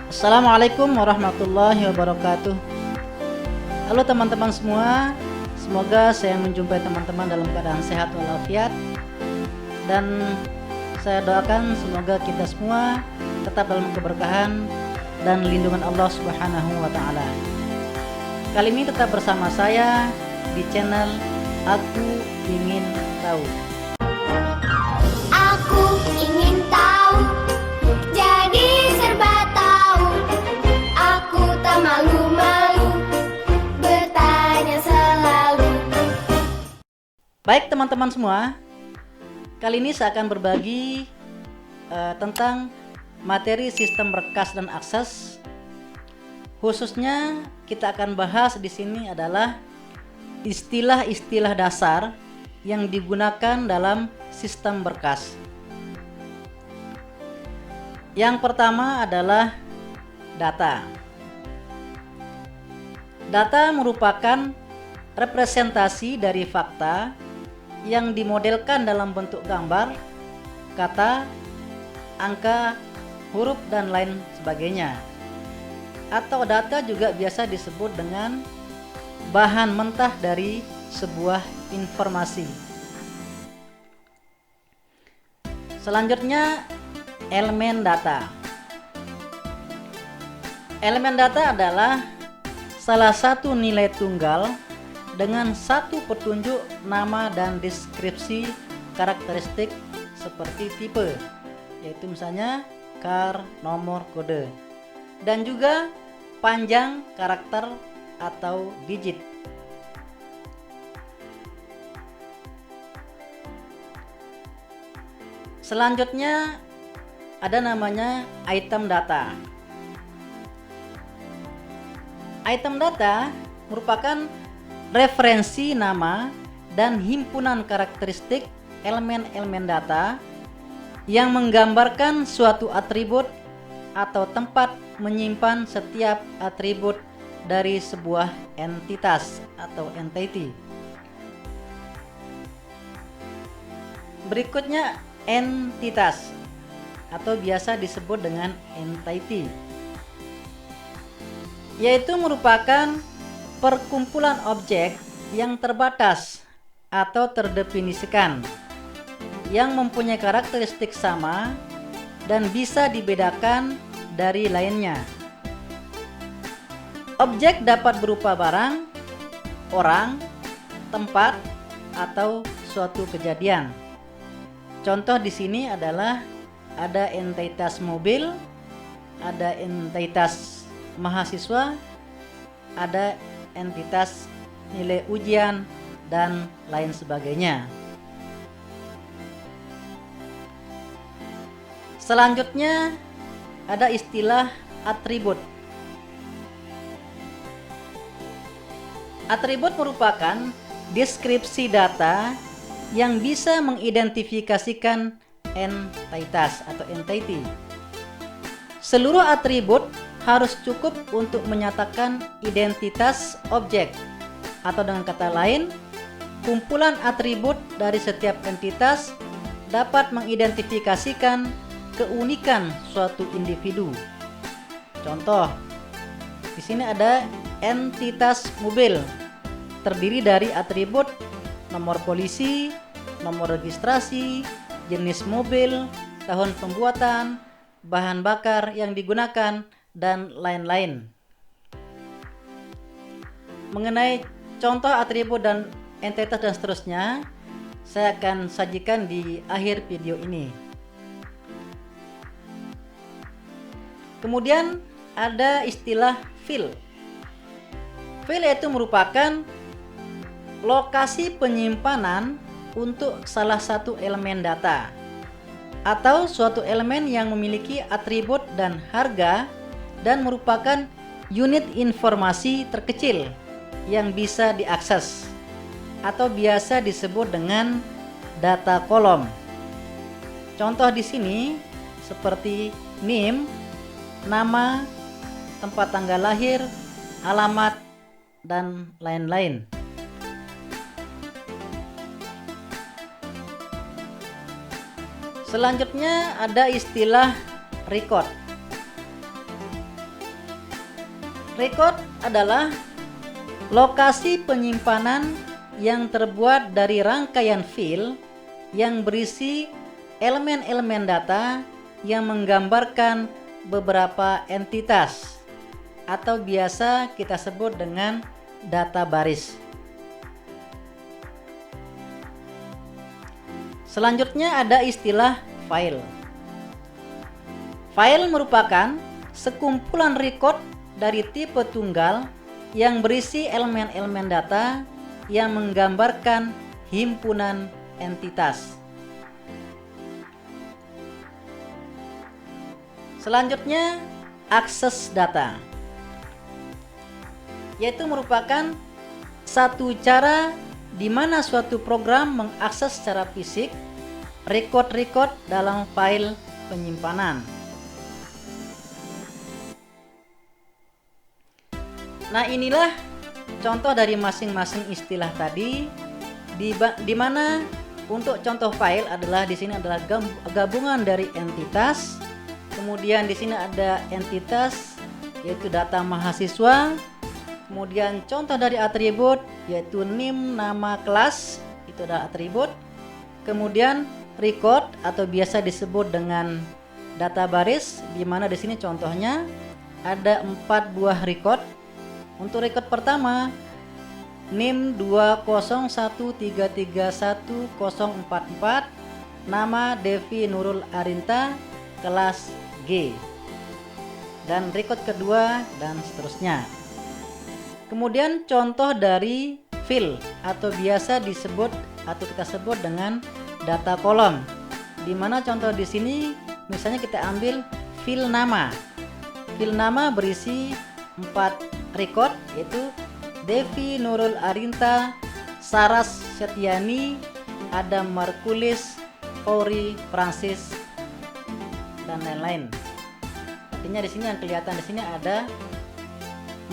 Assalamualaikum warahmatullahi wabarakatuh. Halo teman-teman semua, semoga saya menjumpai teman-teman dalam keadaan sehat walafiat. Dan saya doakan semoga kita semua tetap dalam keberkahan dan lindungan Allah Subhanahu wa Ta'ala. Kali ini tetap bersama saya di channel Aku Ingin Tahu. Aku ingin tahu, jadi serba tahu. Aku tak malu-malu, bertanya selalu. Baik teman-teman semua, kali ini saya akan berbagi tentang materi sistem berkas dan akses. Khususnya kita akan bahas di sini adalah istilah-istilah dasar yang digunakan dalam sistem berkas. Yang pertama adalah data. Data merupakan representasi dari fakta yang dimodelkan dalam bentuk gambar, kata, angka, huruf, dan lain sebagainya. Atau data juga biasa disebut dengan bahan mentah dari sebuah informasi. Selanjutnya, elemen data. Elemen data adalah salah satu nilai tunggal dengan satu petunjuk nama dan deskripsi karakteristik seperti tipe, yaitu misalnya kar, nomor, kode, dan juga panjang karakter atau digit. Selanjutnya ada namanya item data. Item data merupakan referensi nama dan himpunan karakteristik elemen-elemen data yang menggambarkan suatu atribut atau tempat menyimpan setiap atribut dari sebuah entitas atau entity. Berikutnya entitas atau biasa disebut dengan entity, yaitu merupakan perkumpulan objek yang terbatas atau terdefinisikan yang mempunyai karakteristik sama dan bisa dibedakan dari lainnya. Objek dapat berupa barang, orang, tempat, atau suatu kejadian. Contoh di sini adalah ada entitas mobil, ada entitas mahasiswa, ada entitas nilai ujian, dan lain sebagainya. Selanjutnya ada istilah atribut. Atribut merupakan deskripsi data yang bisa mengidentifikasikan entitas atau entity. Seluruh atribut harus cukup untuk menyatakan identitas objek, atau dengan kata lain, kumpulan atribut dari setiap entitas dapat mengidentifikasikan keunikan suatu individu. Contoh, di sini ada entitas mobil, terdiri dari atribut nomor polisi, nomor registrasi, jenis mobil, tahun pembuatan, bahan bakar yang digunakan, dan lain-lain. Mengenai contoh atribut dan entitas dan seterusnya, saya akan sajikan di akhir video ini. Kemudian ada istilah file. File itu merupakan lokasi penyimpanan untuk salah satu elemen data atau suatu elemen yang memiliki atribut dan harga dan merupakan unit informasi terkecil yang bisa diakses atau biasa disebut dengan data kolom. Contoh di sini seperti NIM, nama, tempat tanggal lahir, alamat, dan lain-lain. Selanjutnya ada istilah record. Record adalah lokasi penyimpanan yang terbuat dari rangkaian file yang berisi elemen-elemen data yang menggambarkan beberapa entitas atau biasa kita sebut dengan data baris. Selanjutnya ada istilah file. File merupakan sekumpulan record dari tipe tunggal yang berisi elemen-elemen data yang menggambarkan himpunan entitas. Selanjutnya, akses data, yaitu merupakan satu cara di mana suatu program mengakses secara fisik record-record dalam file penyimpanan. Nah, inilah contoh dari masing-masing istilah tadi, di mana untuk contoh file adalah di sini adalah gabungan dari entitas. Kemudian di sini ada entitas yaitu data mahasiswa. Kemudian contoh dari atribut yaitu NIM, nama kelas, itu adalah atribut. Kemudian record atau biasa disebut dengan data baris, di mana di sini contohnya ada 4 buah record. Untuk record pertama NIM 201331044, nama Devi Nurul Arinta, kelas G, dan record kedua dan seterusnya. Kemudian contoh dari file atau biasa disebut atau kita sebut dengan data kolom, di mana contoh di sini misalnya kita ambil file nama. File nama berisi 4 record yaitu Devi Nurul Arinta, Saras Setiani, Adam Markulis, Ori Francis, dan lain-lain. Artinya di sini yang kelihatan di sini ada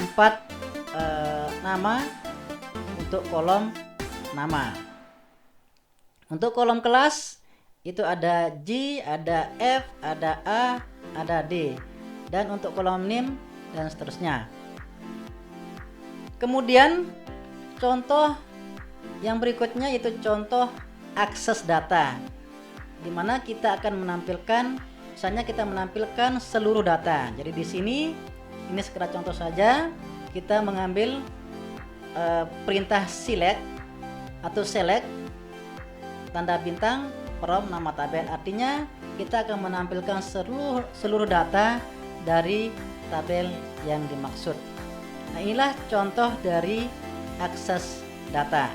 4 nama untuk kolom nama. Untuk kolom kelas itu ada G, ada F, ada A, ada D, dan untuk kolom NIM dan seterusnya. Kemudian contoh yang berikutnya itu contoh akses data, di mana kita akan menampilkan, misalnya kita menampilkan seluruh data. Jadi di sini ini sekedar contoh saja, kita mengambil perintah select atau select tanda bintang from nama tabel. Artinya kita akan menampilkan seluruh data dari tabel yang dimaksud. Nah, inilah contoh dari akses data.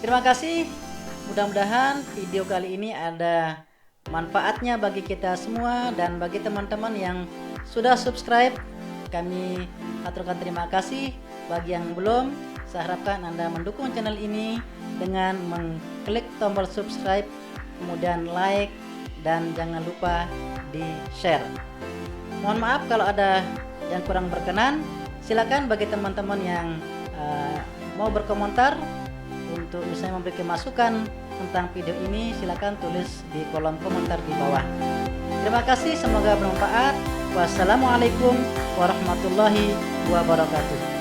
Terima kasih. Mudah-mudahan video kali ini ada manfaatnya bagi kita semua, dan bagi teman-teman yang sudah subscribe, kami aturkan terima kasih. Bagi yang belum, saya harapkan Anda mendukung channel ini dengan mengklik tombol subscribe, kemudian like, dan jangan lupa di share. Mohon maaf kalau ada yang kurang berkenan. Silakan bagi teman-teman yang mau berkomentar untuk bisa memberikan masukan tentang video ini, silakan tulis di kolom komentar di bawah. Terima kasih, semoga bermanfaat. Wassalamualaikum warahmatullahi wabarakatuh.